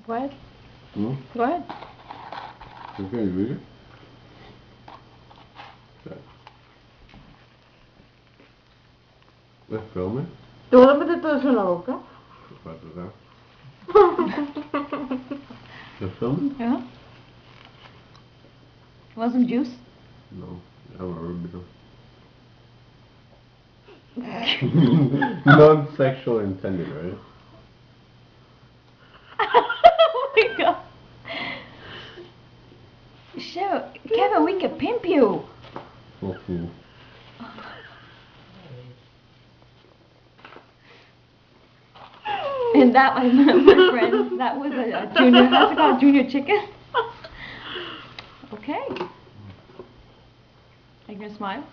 Go ahead. Hmm? Go ahead. Okay, you read it? Okay. ¿Ves filming? ¿Te vas a meter todo eso en la boca? Aparte de ¿Ves filming? Yeah. Want some juice? No, I'm a rubio. Non-sexual intended, right? Oh my god. Sure, Kevin, we can pimp you. Oh, fool. And that, my friends, that was a junior, how's it called, junior chicken? Okay. Are you gonna smile?